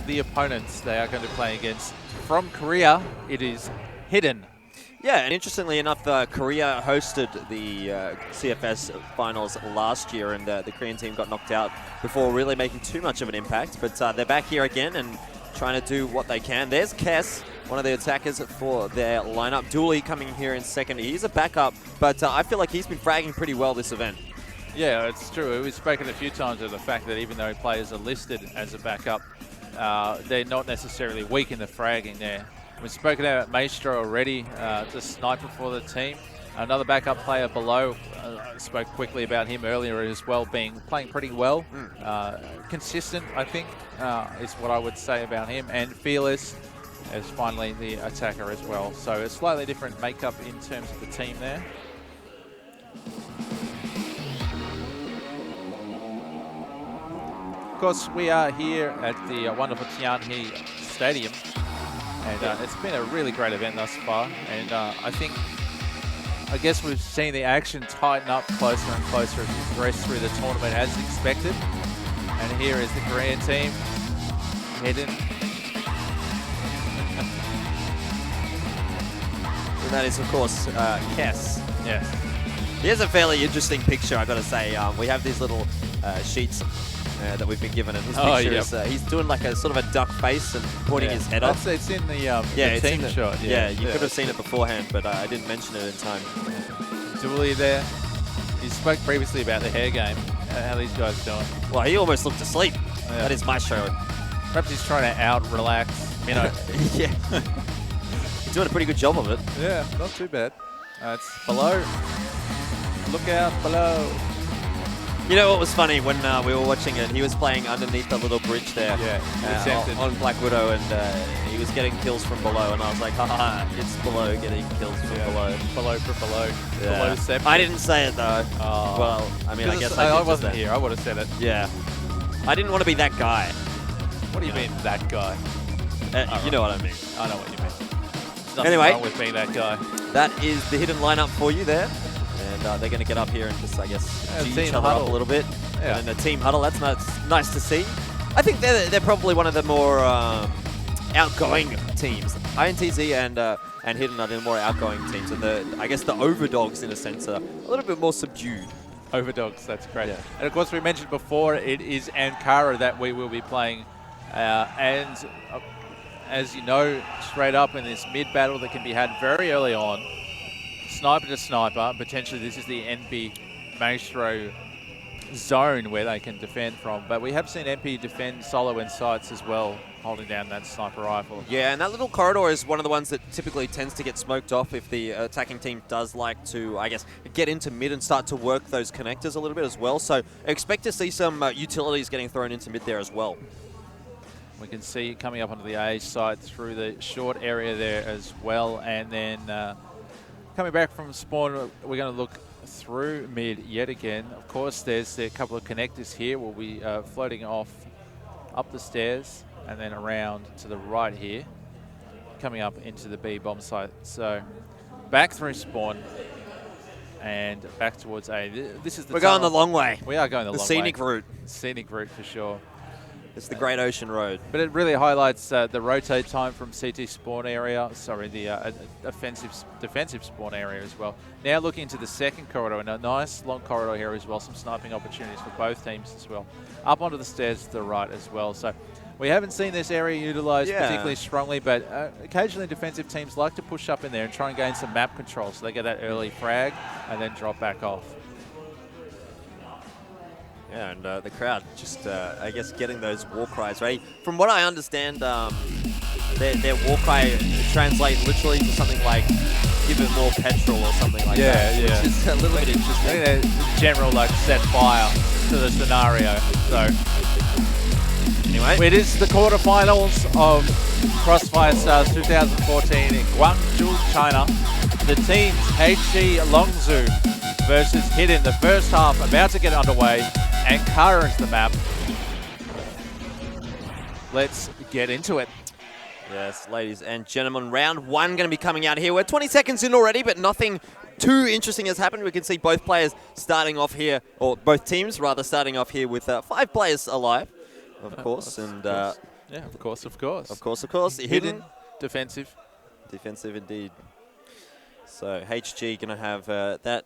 the opponents they are going to play against. From Korea, it is Hidden. Yeah, and interestingly enough, Korea hosted the CFS finals last year, and the Korean team got knocked out before really making too much of an impact. But they're back here again and trying to do what they can. There's Kess, one of the attackers for their lineup. Dooley coming here in second. He's a backup, but I feel like he's been fragging pretty well this event. Yeah, it's true. We've spoken a few times of the fact that even though players are listed as a backup, they're not necessarily weak in the fragging there. We've spoken about Maestro already, the sniper for the team. Another backup player below, I spoke quickly about him earlier as well, playing pretty well. Consistent, I think, is what I would say about him. And Fearless is finally the attacker as well. So a slightly different makeup in terms of the team there. Of course, we are here at the wonderful Tianhe Stadium. And it's been a really great event thus far. And I guess we've seen the action tighten up closer and closer as we progress through the tournament as expected. And here is the Korean team heading. And that is, of course, Kess. Yes. Here's a fairly interesting picture, I've got to say. We have these little sheets that we've been given, and his picture is he's doing like a sort of a duck face and pointing his head up. It's in the team shot. Yeah, you could have seen it beforehand, but I didn't mention it in time. Dooley there. He spoke previously about the hair game. How these guys doing? Well, he almost looked asleep. Yeah. That is my show. Perhaps he's trying to out-relax Minnow. Yeah. He's doing a pretty good job of it. Yeah, not too bad. It's below. Look out below. You know what was funny when we were watching it? He was playing underneath the little bridge there on Black Widow, and he was getting kills from below, and I was like, haha, it's below getting kills from below. Below for below. Yeah. Below 7. I didn't say it though. Oh. Well, I mean, I guess I wasn't here. I would have said it. Yeah. I didn't want to be that guy. What do you mean, that guy? You know what I mean. I know what you mean. Nothing Anyway, wrong with being that guy. That is the hidden lineup for you there. And they're going to get up here and just, I guess, G each other up a little bit. Yeah. And in a team huddle, that's nice to see. I think they're probably one of the more outgoing teams. INTZ and Hidden are the more outgoing teams. And I guess the Overdogs, in a sense, are a little bit more subdued. Overdogs, that's great. Yeah. And of course, we mentioned before, it is Ankara that we will be playing. And as you know, straight up in this mid-battle that can be had very early on, sniper to sniper, potentially this is the NP Maestro zone where they can defend from. But we have seen NP defend solo in sights as well, holding down that sniper rifle. Yeah, and that little corridor is one of the ones that typically tends to get smoked off if the attacking team does like to, I guess, get into mid and start to work those connectors a little bit as well. So expect to see some utilities getting thrown into mid there as well. We can see coming up onto the A site through the short area there as well. And then coming back from spawn, we're going to look through mid yet again. Of course, there's a couple of connectors here. We'll be floating off up the stairs and then around to the right here, coming up into the B bomb site. So back through spawn and back towards A. This is the We're going the long way. We are going the long way. The scenic route. Scenic route for sure. It's the Great Ocean Road. But it really highlights the rotate time from CT spawn area, sorry, the defensive spawn area as well. Now looking into the second corridor, and a nice long corridor here as well, some sniping opportunities for both teams as well. Up onto the stairs to the right as well. So we haven't seen this area utilised particularly strongly, but occasionally defensive teams like to push up in there and try and gain some map control so they get that early frag and then drop back off. Yeah, and the crowd just, I guess, getting those war cries ready. From what I understand, their war cry translates literally to something like, give it more petrol or something like that. Yeah. Which is a little bit interesting. I think the general, like, set fire to the scenario. So, anyway, it is the quarterfinals of Crossfire Stars 2014 in Guangzhou, China. The teams HG.Longzhu versus Hidden. The first half about to get underway. Ankara is the map. Let's get into it. Yes, ladies and gentlemen, round one going to be coming out here. We're 20 seconds in already, but nothing too interesting has happened. We can see both players starting off here, or both teams rather starting off here with 5 players alive, of course. And Yeah, of course, of course. Of course, of course. Hidden. Defensive. Defensive indeed. So HG going to have that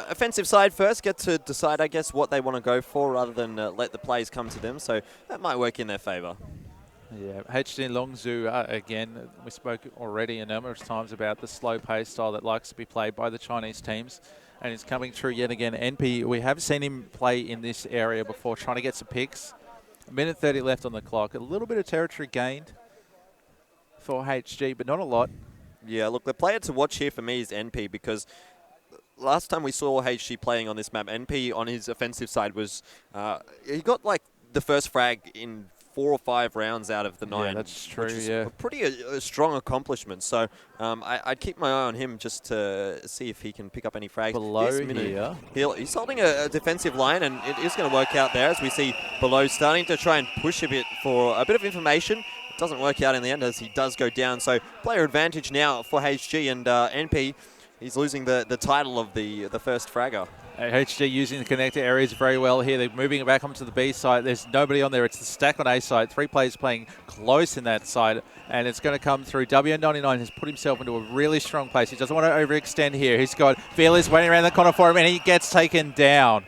offensive side first, get to decide, I guess, what they want to go for rather than let the plays come to them. So that might work in their favor. Yeah, HG.Longzhu, again, we spoke already a number of times about the slow pace style that likes to be played by the Chinese teams. And it's coming true yet again. NP, we have seen him play in this area before, trying to get some picks. A minute 30 left on the clock. A little bit of territory gained for HG, but not a lot. Yeah, look, the player to watch here for me is NP, because last time we saw HG playing on this map, NP on his offensive side was, he got like the first frag in 4 or 5 rounds out of the 9. Yeah, that's true, which is yeah. a pretty strong accomplishment. So I'd keep my eye on him just to see if he can pick up any frags. Below here. He's holding a defensive line, and it is going to work out there as we see Below starting to try and push a bit for a bit of information. It doesn't work out in the end as he does go down. So player advantage now for HG, and NP, he's losing the title of the first fragger. HG using the connector areas very well here. They're moving it back onto the B side. There's nobody on there. It's the stack on A side. 3 players playing close in that side, and it's going to come through. WN99 has put himself into a really strong place. He doesn't want to overextend here. He's got Fearless waiting around the corner for him, and he gets taken down.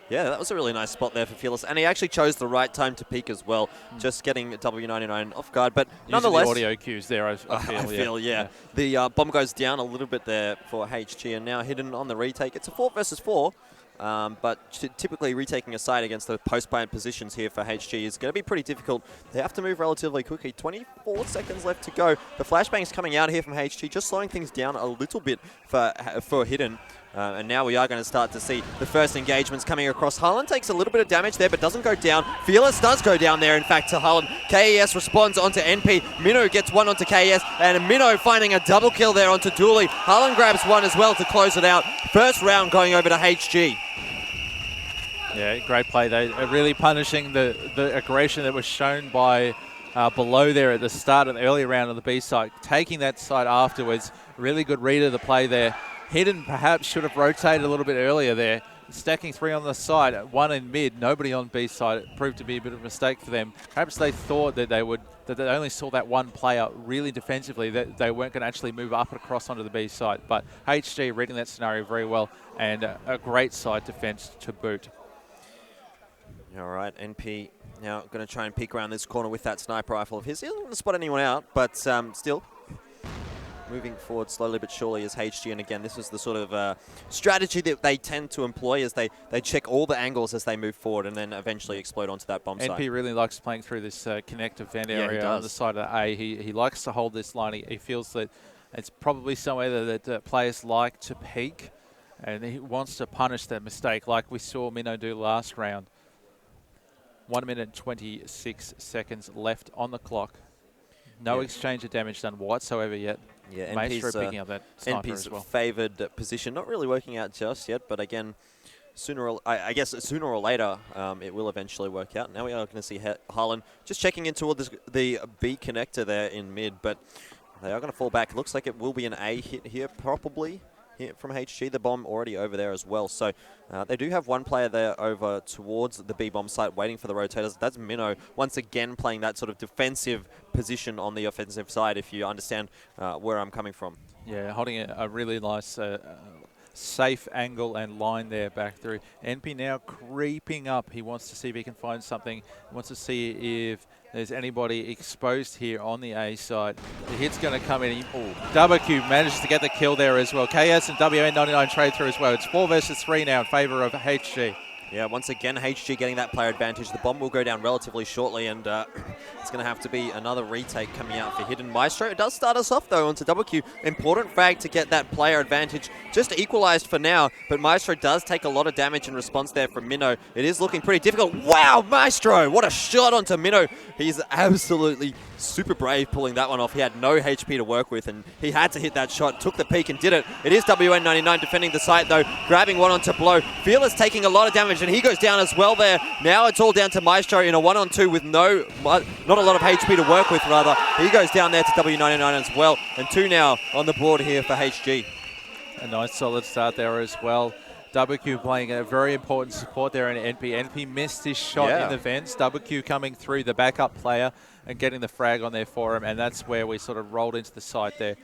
Yeah, that was a really nice spot there for Fearless, and he actually chose the right time to peek as well, just getting W99 off guard. But nonetheless, the audio cues there, I feel. Yeah. The bomb goes down a little bit there for HG, and now Hidden on the retake. It's a 4 versus 4, but typically retaking a side against the post-plant positions here for HG is going to be pretty difficult. They have to move relatively quickly. 24 seconds left to go. The flashbang's coming out here from HG, just slowing things down a little bit for Hidden. And now we are going to start to see the first engagements coming across. Harlan takes a little bit of damage there, but doesn't go down. Fearless does go down there, in fact, to Harlan. KES responds onto NP. Minnow gets one onto KES, and Minnow finding a double kill there onto Dooley. Harlan grabs one as well to close it out. First round going over to HG. Yeah, great play. They are really punishing the aggression that was shown by Below there at the start of the early round of the B side. Taking that side afterwards. Really good read of the play there. Hidden perhaps should have rotated a little bit earlier there. Stacking 3 on the side, 1 in mid, nobody on B side. It proved to be a bit of a mistake for them. Perhaps they thought that they only saw that one player really defensively, that they weren't going to actually move up and across onto the B side. But HG reading that scenario very well, and a great side defense to boot. All right, NP now going to try and peek around this corner with that sniper rifle of his. He doesn't want to spot anyone out, but still moving forward slowly but surely is HG. And again, this is the sort of strategy that they tend to employ, as they check all the angles as they move forward and then eventually explode onto that bomb site. NP really likes playing through this connector vent area on the side of A. He likes to hold this line. He feels that it's probably somewhere that players like to peak, and he wants to punish that mistake like we saw Minnow do last round. 1 minute and 26 seconds left on the clock. No exchange of damage done whatsoever yet. Yeah, Maestro picking up that sniper as well. favoured position, not really working out just yet, but again, I guess sooner or later, it will eventually work out. Now we are going to see Harlan just checking into the B connector there in mid, but they are going to fall back. It looks like it will be an A hit here, probably. From HG, the bomb already over there as well. So they do have one player there over towards the B bomb site waiting for the rotators. That's Minnow once again playing that sort of defensive position on the offensive side, if you understand where I'm coming from. Yeah, holding a really nice safe angle and line there back through. NP now creeping up. He wants to see if he can find something. He wants to see if there's anybody exposed here on the A side. The hit's going to come in. WQ manages to get the kill there as well. KS and WN99 trade through as well. It's 4 versus 3 now in favour of HG. Yeah, once again, HG getting that player advantage. The bomb will go down relatively shortly, and it's going to have to be another retake coming out for Hidden. Maestro, it does start us off, though, onto WQ. Important frag to get that player advantage. Just equalized for now, but Maestro does take a lot of damage in response there from Minnow. It is looking pretty difficult. Wow, Maestro! What a shot onto Minnow. He's absolutely super brave pulling that one off. He had no HP to work with, and he had to hit that shot. Took the peek and did it. It is WN99 defending the site, though, grabbing one onto Blow. Fearless taking a lot of damage, and he goes down as well there. Now it's all down to Maestro in a 1-on-2 with not a lot of HP to work with, rather. He goes down there to W99 as well, and 2 now on the board here for HG. A nice solid start there as well. WQ playing a very important support there in NP. NP missed his shot in the vents. WQ coming through the backup player and getting the frag on there for him, and that's where we sort of rolled into the site there.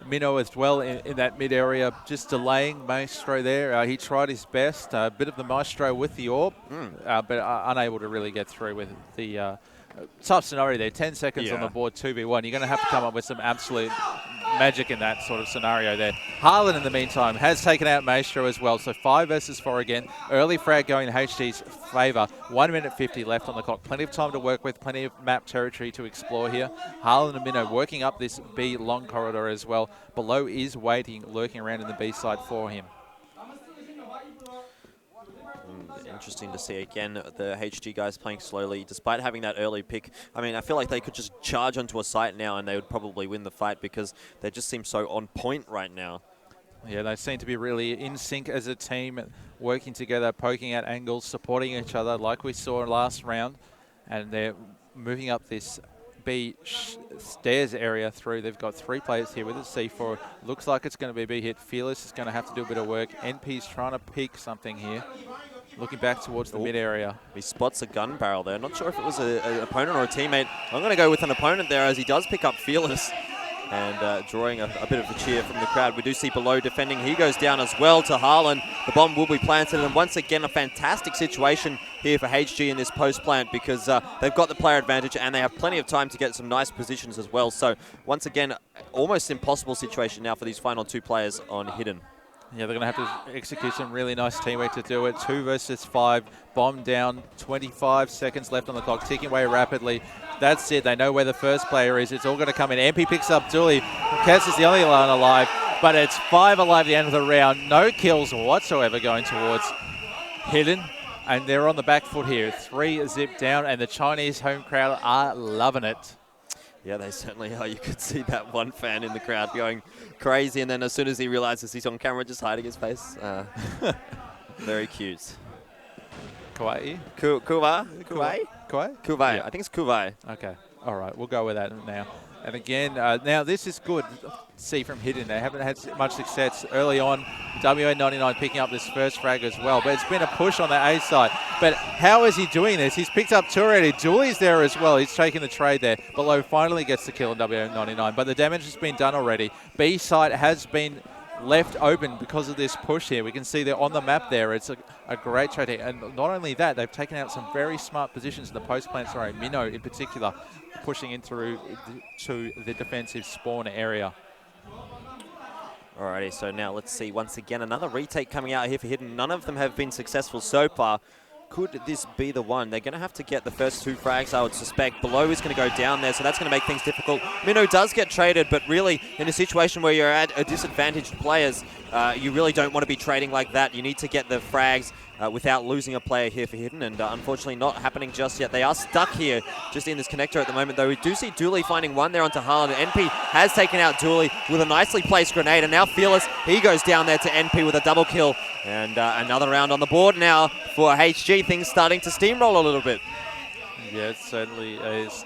Minnow as well in that mid area, just delaying Maestro there. He tried his best, a bit of the Maestro with the orb, but unable to really get through with the tough scenario there. 10 seconds on the board, 2v1. You're going to have to come up with some absolute magic in that sort of scenario there. Harlan, in the meantime, has taken out Maestro as well. So 5 versus 4 again. Early frag going in HG's favour. 1 minute 50 left on the clock. Plenty of time to work with. Plenty of map territory to explore here. Harlan and Minnow working up this B long corridor as well. Below is waiting, lurking around in the B side for him. Interesting to see again the HG guys playing slowly despite having that early pick. I mean, I feel like they could just charge onto a site now and they would probably win the fight because they just seem so on point right now. Yeah, they seem to be really in sync as a team, working together, poking at angles, supporting each other like we saw last round. And they're moving up this B stairs area through. They've got 3 players here with a C4. Looks like it's going to be a B hit. Fearless is going to have to do a bit of work. NP's trying to peek something here. Looking back towards the mid area. He spots a gun barrel there. Not sure if it was an opponent or a teammate. I'm going to go with an opponent there as he does pick up Fearless and drawing a bit of a cheer from the crowd. We do see Below defending. He goes down as well to Harlan. The bomb will be planted, and once again a fantastic situation here for HG in this post plant because they've got the player advantage and they have plenty of time to get some nice positions as well. So once again, almost impossible situation now for these final 2 players on Hidden. Yeah, they're going to have to execute some really nice teamwork to do it. 2 versus 5. Bomb down. 25 seconds left on the clock. Ticking away rapidly. That's it. They know where the first player is. It's all going to come in. MP picks up Dooley. Cass is the only one alive. But it's 5 alive at the end of the round. No kills whatsoever going towards Hidden. And they're on the back foot here. 3 zip down. And the Chinese home crowd are loving it. Yeah, they certainly are. You could see that one fan in the crowd going crazy, and then as soon as he realizes he's on camera, just hiding his face. Very cute. Kuwait? Kuwai? Kuwai. Yeah. I think it's Kuwai. Okay. All right. We'll go with that now. And again, now this is good. See from Hidden. They haven't had much success early on. WA99 picking up this first frag as well. But it's been a push on the A side. But how is he doing this? He's picked up 2 already. Dooley's there as well. He's taking the trade there. Below finally gets the kill on WA99. But the damage has been done already. B side has been left open because of this push here. We can see they're on the map there. It's a great trade here. And not only that, they've taken out some very smart positions in the post plant. Sorry, Minnow in particular, pushing in through to the defensive spawn area. Alrighty, so now let's see once again another retake coming out here for Hidden. None of them have been successful so far. Could this be the one? They're going to have to get the first 2 frags, I would suspect. Below is going to go down there, so that's going to make things difficult. Minnow does get traded, but really, in a situation where you're at a disadvantaged players, you really don't want to be trading like that. You need to get the frags without losing a player here for Hidden, and unfortunately not happening just yet. They are stuck here just in this connector at the moment, though. We do see Dooley finding one there onto Harlan. NP has taken out Dooley with a nicely placed grenade, and now Fearless, he goes down there to NP with a double kill. And another round on the board now for HG. Things starting to steamroll a little bit. Yeah, it certainly is.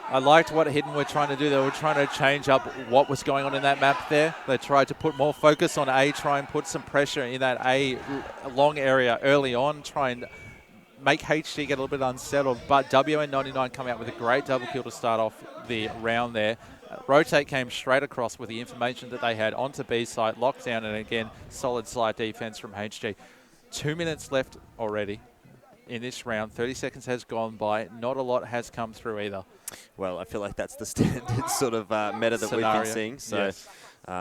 I liked what Hidden were trying to do. They were trying to change up what was going on in that map there. They tried to put more focus on A, try and put some pressure in that A long area early on, try and make HG get a little bit unsettled. But WN99 come out with a great double kill to start off the round there. Rotate came straight across with the information that they had onto B site, lockdown, and again, solid slight defense from HG. 2 minutes left already in this round. 30 seconds has gone by. Not a lot has come through either. Well, I feel like that's the standard sort of meta that Scenario. we've been seeing. So yes.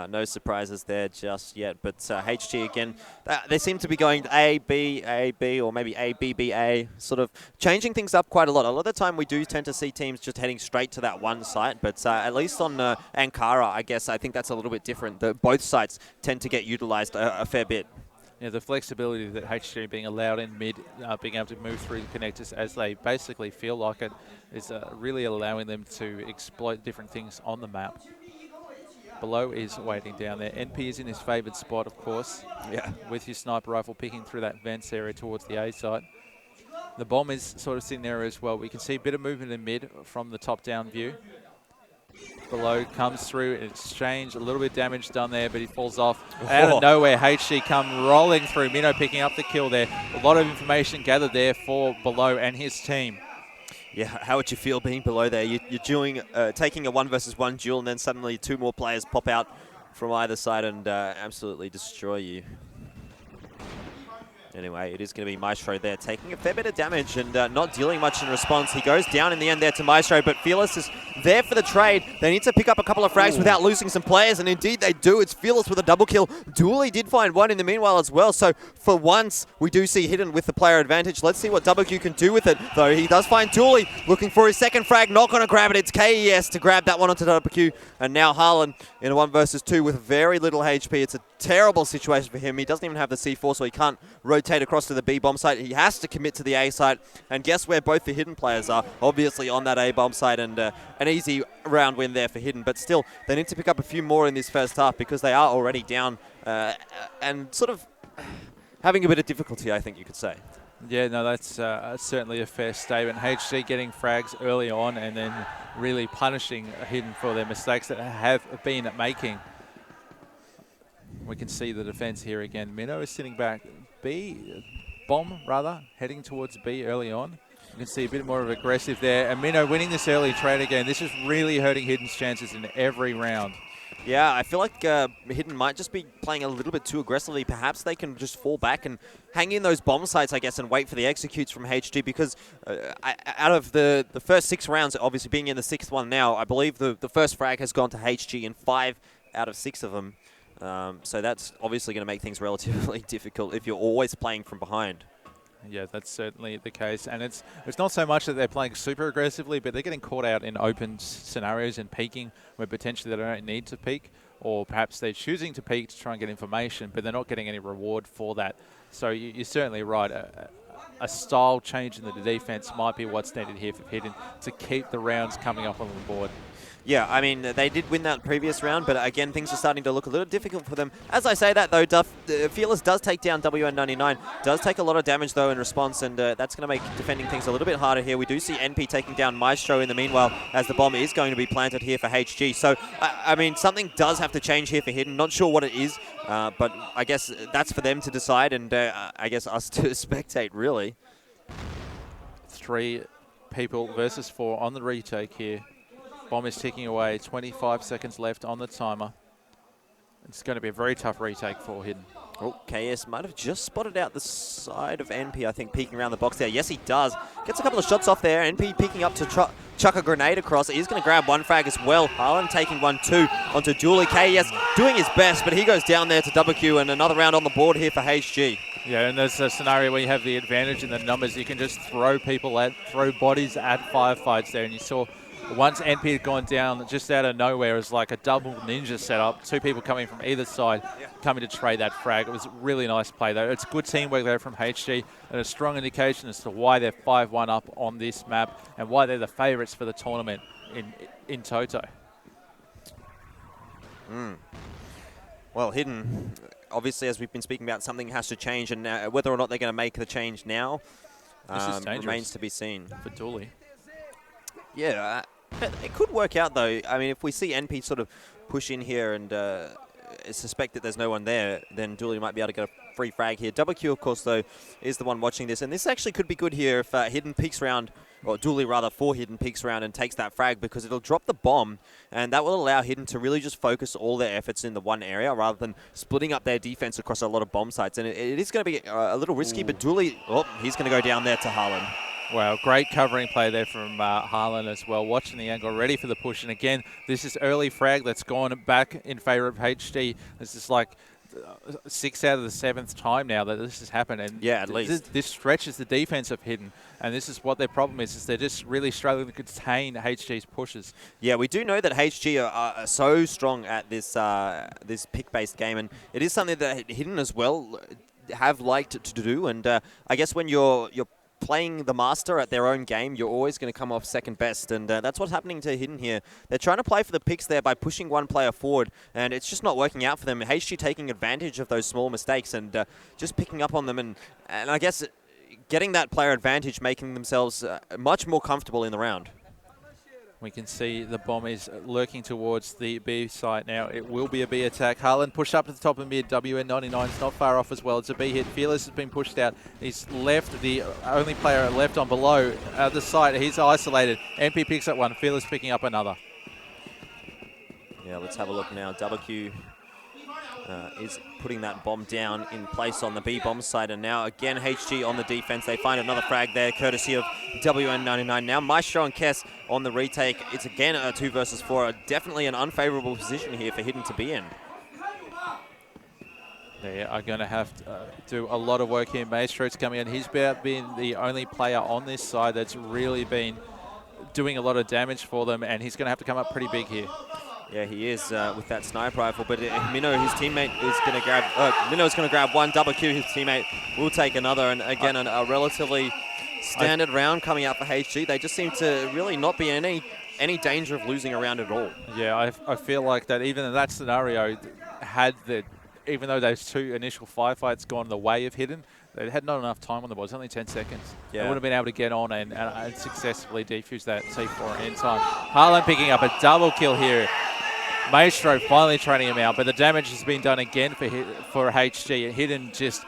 no surprises there just yet. But HG, again, they seem to be going A, B, or maybe A, B, B, A, sort of changing things up quite a lot. A lot of the time we do tend to see teams just heading straight to that one site. But at least on Ankara, I guess, I think that's a little bit different. Both sites tend to get utilized a fair bit. Yeah, the flexibility that HG being allowed in mid, being able to move through the connectors as they basically feel like it, is really allowing them to exploit different things on the map. Below is waiting down there. NP is in his favoured spot, of course. Yeah. With his sniper rifle picking through that vents area towards the A site. The bomb is sort of sitting there as well. We can see a bit of movement in mid from the top-down view. Below comes through in exchange. A little bit damage done there, but he falls off. Out of nowhere, HG come rolling through. Minnow picking up the kill there. A lot of information gathered there for Below and his team. Yeah, how would you feel being below there? You're dueling, taking a 1 versus 1 duel, and then suddenly 2 more players pop out from either side and absolutely destroy you. Anyway, it is going to be Maestro there, taking a fair bit of damage and not dealing much in response. He goes down in the end there to Maestro, but Fearless is there for the trade. They need to pick up a couple of frags without losing some players, and indeed they do. It's Fearless with a double kill. Dooley did find one in the meanwhile as well, so for once, we do see Hidden with the player advantage. Let's see what WQ can do with it, though. He does find Dooley looking for his second frag, not going to grab it. It's KES to grab that one onto WQ, and now Harlan in a 1 versus 2 with very little HP. It's a terrible situation for him. He doesn't even have the C4, so he can't rotate across to the B bomb site. He has to commit to the A site, and guess where both the Hidden players are? Obviously on that A bomb site, and an easy round win there for Hidden, but still they need to pick up a few more in this first half because they are already down and sort of having a bit of difficulty, I think you could say. Yeah, no, that's certainly a fair statement. HG getting frags early on and then really punishing Hidden for their mistakes that have been making. We can see the defense here again. Minnow is sitting back. Bomb, heading towards B early on. You can see a bit more of aggressive there. And Minnow winning this early trade again. This is really hurting Hidden's chances in every round. Yeah, I feel like Hidden might just be playing a little bit too aggressively. Perhaps they can just fall back and hang in those bomb sites, I guess, and wait for the executes from HG, because out of the first 6 rounds, obviously being in the 6th one now, I believe the first frag has gone to HG in 5 out of 6 of them. So that's obviously going to make things relatively difficult if you're always playing from behind. Yeah, that's certainly the case. And it's not so much that they're playing super aggressively, but they're getting caught out in open scenarios and peeking where potentially they don't need to peek, or perhaps they're choosing to peek to try and get information, but they're not getting any reward for that. So you're certainly right. A style change in the defense might be what's needed here for Hidden to keep the rounds coming up on the board. Yeah, I mean, they did win that previous round, but again, things are starting to look a little difficult for them. As I say that, though, Fearless does take down WN99, does take a lot of damage, though, in response, and that's going to make defending things a little bit harder here. We do see NP taking down Maestro in the meanwhile, as the bomb is going to be planted here for HG. So, I mean, something does have to change here for Hidden. Not sure what it is, but I guess that's for them to decide, and I guess us to spectate, really. 3 people versus 4 on the retake here. Bomb is ticking away, 25 seconds left on the timer. It's going to be a very tough retake for Hidden. Oh, KS might have just spotted out the side of NP, I think, peeking around the box there. Yes, he does. Gets a couple of shots off there. NP peeking up to chuck a grenade across. He's going to grab 1 frag as well. Harlan taking 1-2 onto Dooley. KS doing his best, but he goes down there to WQ, and another round on the board here for HG. Yeah, and there's a scenario where you have the advantage in the numbers. You can just throw bodies at firefights there, and you saw once NP had gone down, just out of nowhere, it was like a double ninja setup. 2 people coming from either side, coming to trade that frag. It was a really nice play, though. It's good teamwork there from HG, and a strong indication as to why they're 5-1 up on this map and why they're the favourites for the tournament in Toto. Well, Hidden, obviously, as we've been speaking about, something has to change, and whether or not they're going to make the change now remains to be seen. For Dooley. Yeah, it could work out, though. I mean, if we see NP sort of push in here and suspect that there's no one there, then Dooley might be able to get a free frag here. WQ, of course, though, is the one watching this. And this actually could be good here if Hidden peeks around, or Dooley, rather, for Hidden peeks around and takes that frag, because it'll drop the bomb, and that will allow Hidden to really just focus all their efforts in the one area rather than splitting up their defense across a lot of bomb sites. And it is going to be a little risky, but Dooley, he's going to go down there to Harlan. Wow, great covering play there from Harlan as well. Watching the angle, ready for the push. And again, this is early frag that's gone back in favour of HG. This is like 6 out of the 7th time now that this has happened. And yeah, at least. This stretches the defense of Hidden. And this is what their problem is they're just really struggling to contain HG's pushes. Yeah, we do know that HG are so strong at this this pick-based game. And it is something that Hidden as well have liked to do. And I guess when you're playing the master at their own game, you're always going to come off second best, and that's what's happening to Hidden here. They're trying to play for the picks there by pushing one player forward, and it's just not working out for them. HG taking advantage of those small mistakes and just picking up on them, and I guess getting that player advantage, making themselves much more comfortable in the round. We can see the bomb is lurking towards the B site now. It will be a B attack. Harlan pushed up to the top of mid. WN99 is not far off as well. It's a B hit. Fearless has been pushed out. He's left, the only player left on below the site. He's isolated. MP picks up one. Fearless picking up another. Yeah, let's have a look now. WQ is putting that bomb down in place on the B bomb side, and now again HG on the defense. They find another frag there, courtesy of WN99. Now Maestro and Kess on the retake. It's again a 2 versus 4. Definitely an unfavorable position here for Hidden to be in. They are going to have to do a lot of work here. Maestro's coming in. He's about being the only player on this side that's really been doing a lot of damage for them, and he's going to have to come up pretty big here. Yeah, he is with that sniper rifle, but Minnow, his teammate, is going to grab. Minnow's going to grab one. WQ, his teammate, will take another. And again, a relatively standard round coming out for HG. They just seem to really not be in any danger of losing a round at all. Yeah, I feel like that even in that scenario, even though those 2 initial firefights gone the way of Hidden, they had not enough time on the ball. It's only 10 seconds. Yeah. They would have been able to get on and successfully defuse that C4 in time. Harlan picking up a double kill here. Maestro finally training him out, but the damage has been done again for HG. Hidden just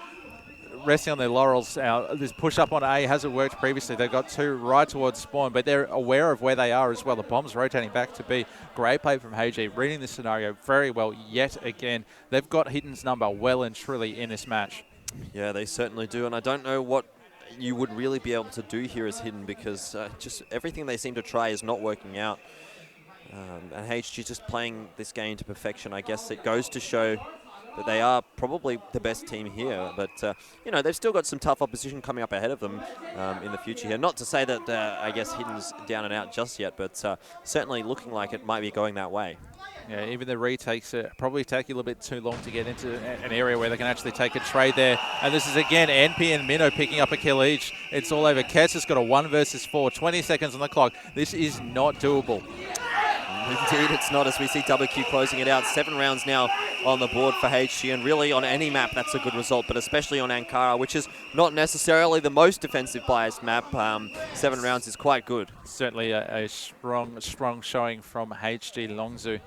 resting on their laurels. This push up on A hasn't worked previously. They've got 2 right towards spawn, but they're aware of where they are as well. The bomb's rotating back to B. Great play from HG, reading this scenario very well yet again. They've got Hidden's number well and truly in this match. Yeah, they certainly do, and I don't know what you would really be able to do here as Hidden, because just everything they seem to try is not working out. And HG just playing this game to perfection. I guess it goes to show that they are probably the best team here. But, you know, they've still got some tough opposition coming up ahead of them in the future here. Not to say that, I guess, Hidden's down and out just yet, but certainly looking like it might be going that way. Yeah, even the retakes probably take a little bit too long to get into an area where they can actually take a trade there. And this is, again, NP and Minnow picking up a kill each. It's all over. Kess has got a 1 versus 4, 20 seconds on the clock. This is not doable. Indeed, it's not, as we see WQ closing it out. 7 rounds now on the board for HG, and really on any map that's a good result, but especially on Ankara, which is not necessarily the most defensive biased map. 7 rounds is quite good. Certainly a strong showing from HG.Longzhu.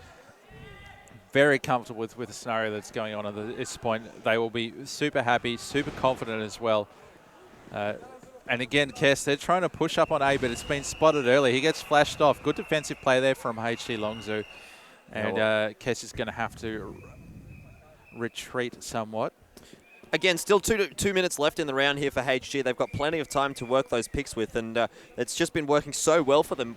Very comfortable with the scenario that's going on at this point. They will be super happy, super confident as well. And again, Kess, they're trying to push up on A, but it's been spotted early. He gets flashed off. Good defensive play there from HG.Longzhu. And Kess is going to have to retreat somewhat. Again, still two minutes left in the round here for HG. They've got plenty of time to work those picks with, and it's just been working so well for them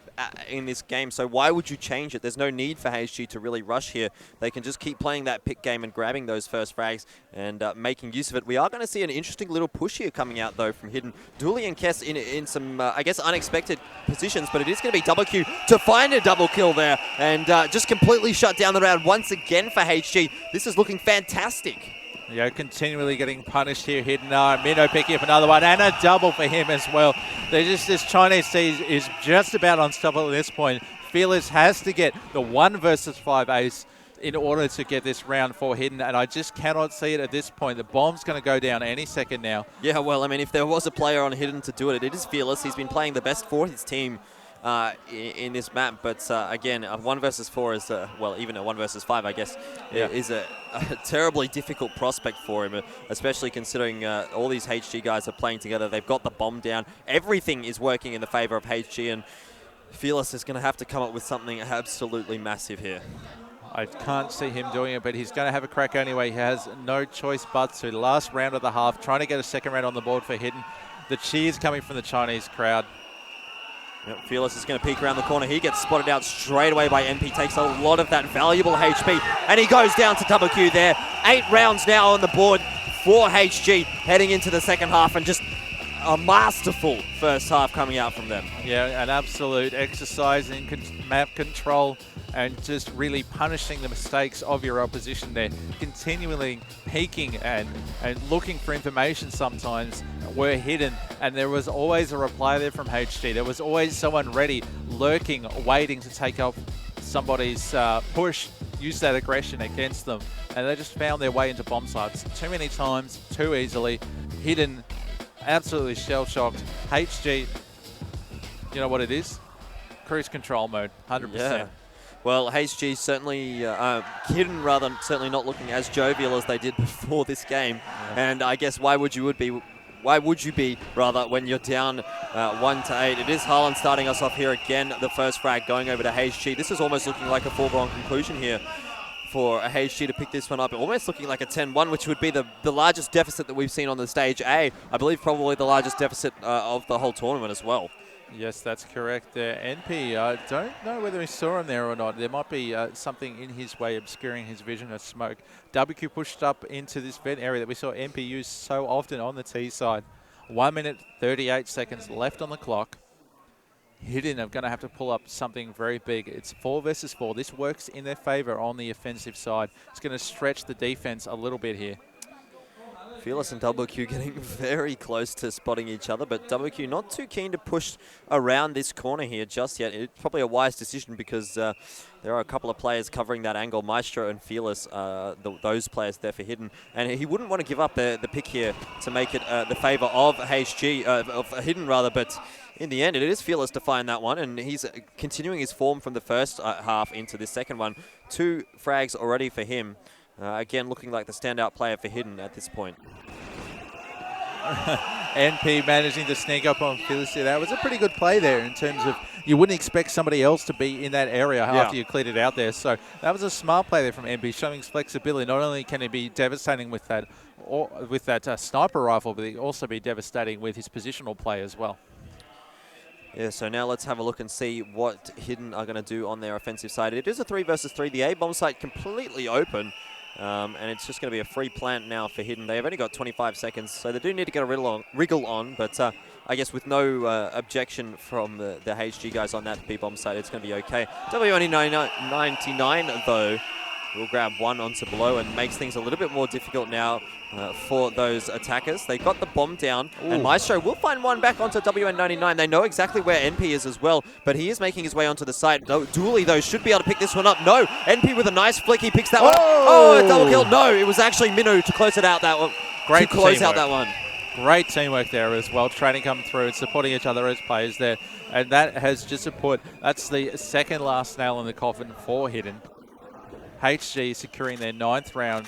in this game. So why would you change it? There's no need for HG to really rush here. They can just keep playing that pick game and grabbing those first frags and making use of it. We are going to see an interesting little push here coming out, though, from Hidden. Dooley and Kess in some, I guess, unexpected positions, but it is going to be WQ to find a double kill there and just completely shut down the round once again for HG. This is looking fantastic. Yeah, continually getting punished here. Hidden. Minnow picking up another one and a double for him as well. This Chinese team is just about unstoppable at this point. Fearless has to get the 1 versus 5 ace in order to get this round for Hidden, and I just cannot see it at this point. The bomb's going to go down any second now. Yeah, well, I mean, if there was a player on Hidden to do it, it is Fearless. He's been playing the best for his team in this map, but again, a 1 versus 4 is, well, even a 1 versus 5, I guess, is a terribly difficult prospect for him, especially considering all these HG guys are playing together. They've got the bomb down. Everything is working in the favor of HG, and Fearless is going to have to come up with something absolutely massive here. I can't see him doing it, but he's going to have a crack anyway. He has no choice but to. Last round of the half, trying to get a second round on the board for Hidden. The cheers coming from the Chinese crowd. Yep, Fearless is going to peek around the corner. He gets spotted out straight away by MP. Takes a lot of that valuable HP, and he goes down to WQ there. 8 rounds now on the board for HG, heading into the second half, and just a masterful first half coming out from them. Yeah, an absolute exercise in map control and just really punishing the mistakes of your opposition there. Continually peeking and looking for information sometimes were hidden, and there was always a reply there from HG. There was always someone ready, lurking, waiting to take up somebody's push, use that aggression against them, and they just found their way into bomb sites too many times, too easily. Hidden, absolutely shell-shocked. HG, you know what it is? cruise control mode, 100%. Yeah. Well, HG certainly, Hidden rather, certainly not looking as jovial as they did before this game. Yeah. And I guess why would you be rather when you're down 1-8? It is Haaland starting us off here again. The first frag going over to HG. This is almost looking like a foregone conclusion here for a HG to pick this one up. Almost looking like a 10-1, which would be the largest deficit that we've seen on the stage. I believe probably the largest deficit of the whole tournament as well. Yes, that's correct there. NP, I don't know whether he saw him there or not. There might be something in his way obscuring his vision of smoke. WQ pushed up into this vent area that we saw NP use so often on the T side. 1 minute, 38 seconds left on the clock. Hidden are going to have to pull up something very big. It's 4 versus 4. This works in their favor on the offensive side. It's going to stretch the defense a little bit here. Fearless and WQ getting very close to spotting each other, but WQ not too keen to push around this corner here just yet. It's probably a wise decision because there are a couple of players covering that angle. Maestro and Fearless, those players there for Hidden. And he wouldn't want to give up the pick here to make it the favor of HG, of Hidden rather, but in the end, it is Fearless to find that one, and he's continuing his form from the first half into this second one. 2 frags already for him. Again, looking like the standout player for Hidden at this point. NP managing to sneak up on Fearless. That was a pretty good play there in terms of you wouldn't expect somebody else to be in that area after you cleared it out there. So that was a smart play there from NP, showing his flexibility. Not only can he be devastating with that, or with that sniper rifle, but he can also be devastating with his positional play as well. Yeah, so now let's have a look and see what Hidden are going to do on their offensive side. It is a 3 versus 3. The A-bomb site completely open. And it's just going to be a free plant now for Hidden. They've only got 25 seconds, so they do need to get a wriggle on. But I guess with no objection from the HG guys on that B-bomb side, it's going to be okay. W99 though will grab one onto below and makes things a little bit more difficult now for those attackers. They got the bomb down, and Maestro will find one back onto WN99. They know exactly where NP is as well, but he is making his way onto the side. Dooley, though, should be able to pick this one up. No, NP with a nice flick. He picks that one up. Oh, a double kill. No, it was actually Minu to close it out that one. Great to close teamwork. out that one. Great teamwork there as well. Training coming through and supporting each other as players there. And that has just that's the second last nail in the coffin for Hidden. HG securing their 9th round,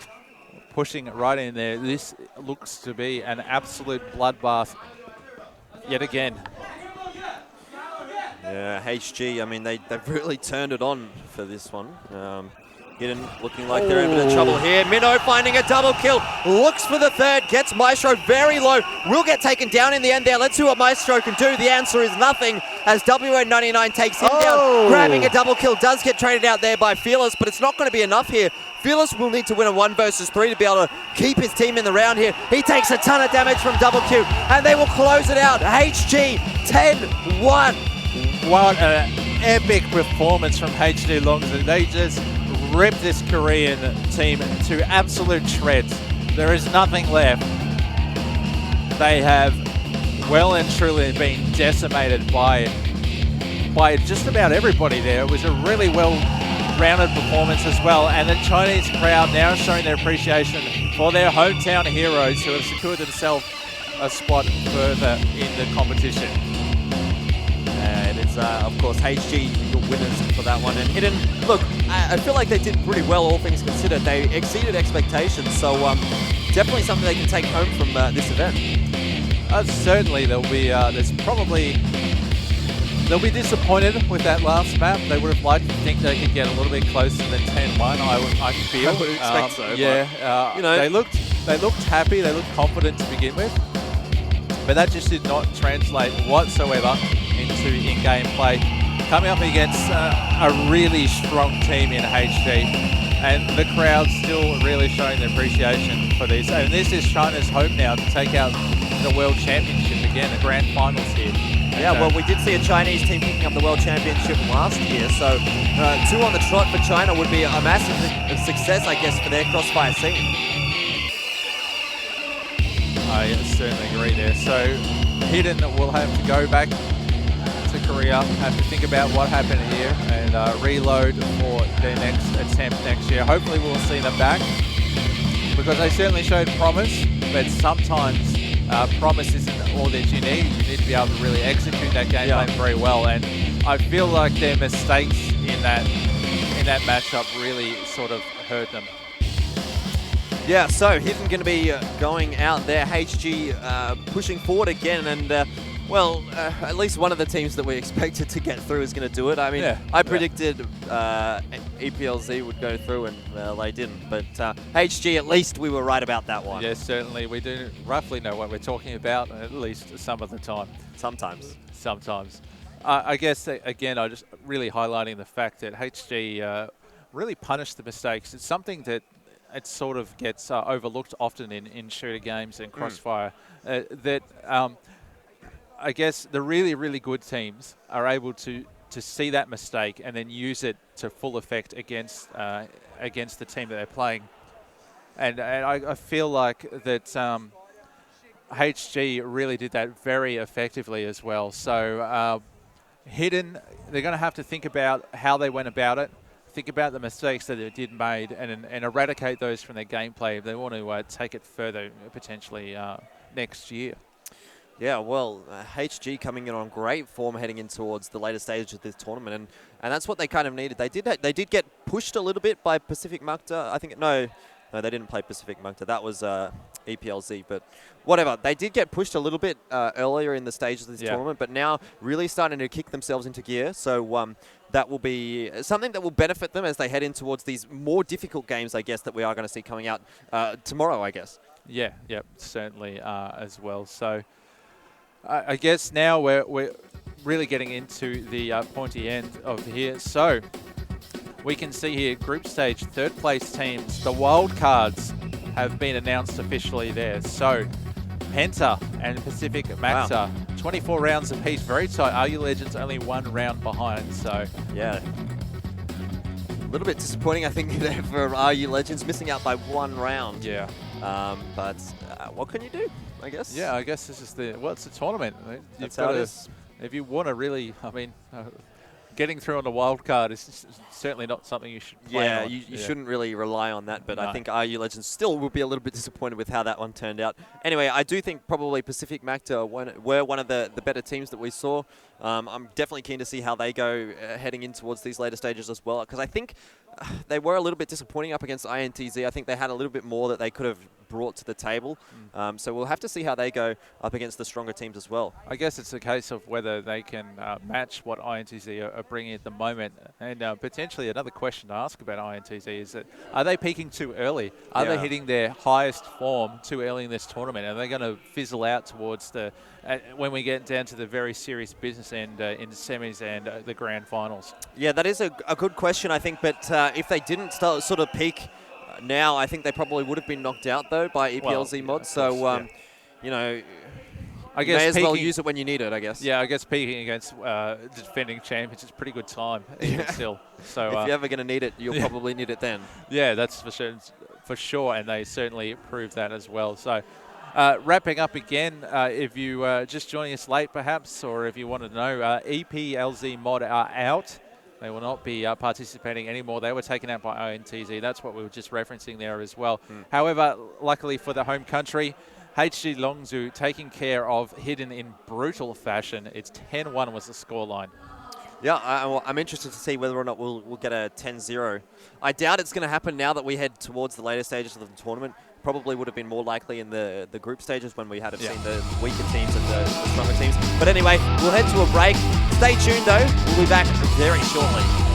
pushing it right in there. This looks to be an absolute bloodbath yet again. Yeah, HG, I mean, they've really turned it on for this one. Hidden looking like they're in a bit of trouble here. Minnow finding a double kill, looks for the third, gets Maestro very low, will get taken down in the end there. Let's see what Maestro can do. The answer is nothing as WN99 takes him down, grabbing a double kill, does get traded out there by Fearless, but it's not going to be enough here. Fearless will need to win a 1 versus 3 to be able to keep his team in the round here. He takes a ton of damage from Double Q, and they will close it out. HG 10-1. What an epic performance from HG.Longzhu. They just ripped this Korean team to absolute shreds. There is nothing left. They have well and truly been decimated by just about everybody there. It was a really well-rounded performance as well, and the Chinese crowd now showing their appreciation for their hometown heroes who have secured themselves a spot further in the competition. And it's, of course, HG the winners for that one. And Hidden, look, I feel like they did pretty well, all things considered. They exceeded expectations, so definitely something they can take home from this event. Certainly, they'll be disappointed with that last map. They would have liked to think they could get a little bit closer than 10-1. I feel. I would expect so. Yeah, you know, they looked happy. They looked confident to begin with, but that just did not translate whatsoever into in-game play. Coming up against a really strong team in HG, and the crowd still really showing their appreciation for these. And this is China's hope now to take out the World Championship again, the Grand Finals here. Yeah, well, we did see a Chinese team picking up the World Championship last year, so 2 on the trot for China would be a massive success, I guess, for their Crossfire scene. I certainly agree there. So Hidden will have to go back to Korea, have to think about what happened here and reload for their next attempt next year. Hopefully we'll see them back because they certainly showed promise, but sometimes promise isn't all that you need. You need to be able to really execute that game plan very well, and I feel like their mistakes in that matchup really sort of hurt them. Yeah, so Hidden going to be going out there. HG pushing forward again, and well, at least one of the teams that we expected to get through is going to do it. I mean, I predicted EPLZ would go through, and well, they didn't. But HG, at least we were right about that one. Yes, certainly. We do roughly know what we're talking about, at least some of the time. Sometimes. I guess, again, I'm just really highlighting the fact that HG really punished the mistakes. It's something that it sort of gets overlooked often in shooter games and Crossfire. I guess the really, really good teams are able to see that mistake and then use it to full effect against the team that they're playing. And I feel like that HG really did that very effectively as well. So Hidden, they're going to have to think about how they went about it, think about the mistakes that they did made, and eradicate those from their gameplay if they want to take it further potentially next year. Yeah, well, HG coming in on great form heading in towards the later stage of this tournament, and that's what they kind of needed. They did get pushed a little bit by Pacific Mukta. I think no, they didn't play Pacific Mukta. That was EPLZ, but whatever. They did get pushed a little bit earlier in the stages of this tournament, but now really starting to kick themselves into gear. So that will be something that will benefit them as they head in towards these more difficult games, I guess, that we are going to see coming out tomorrow, I guess. Yeah, certainly as well. So I guess now we're really getting into the pointy end of here. So we can see here group stage third place teams. The wild cards have been announced officially there. So Penta and Pacific Mukta, 24 rounds apiece, very tight. RU Legends only 1 round behind. So yeah, a little bit disappointing, I think, there for RU Legends, missing out by 1 round. Yeah. But what can you do, I guess? Yeah, I guess this is it's a tournament. That's how it is. If you want to really, I mean, getting through on the wild card is certainly not something you should plan on. You shouldn't really rely on that, but no. I think RU Legends still will be a little bit disappointed with how that one turned out. Anyway, I do think probably Pacific Mukta were one of the better teams that we saw. I'm definitely keen to see how they go heading in towards these later stages as well, because I think they were a little bit disappointing up against INTZ. I think they had a little bit more that they could have brought to the table. So we'll have to see how they go up against the stronger teams as well. I guess it's a case of whether they can match what INTZ are bringing at the moment. And potentially another question to ask about INTZ is that, are they peaking too early? Are they hitting their highest form too early in this tournament? Are they going to fizzle out towards when we get down to the very serious business end in the semis and the grand finals? Yeah, that is a good question, I think. But if they didn't sort of peak now, I think they probably would have been knocked out, though, by EPLZ mods. So, you know, I guess may as well use it when you need it, I guess. Yeah, I guess peaking against defending champions is a pretty good time, even still. So if you're ever going to need it, you'll probably need it then. Yeah, that's for sure, and they certainly proved that as well. So wrapping up again, if you just joining us late perhaps, or if you want to know, EPLZ mod are out. They will not be participating anymore. They were taken out by INTZ. That's what we were just referencing there as well. However, luckily for the home country, HG.Longzhu taking care of Hidden in brutal fashion. It's 10-1 was the scoreline. Yeah, I'm interested to see whether or not we'll get a 10-0. I doubt it's going to happen now that we head towards the later stages of the tournament. Probably would have been more likely in the group stages when we had seen the weaker teams and the stronger teams. But anyway, we'll head to a break. Stay tuned, though. We'll be back very shortly.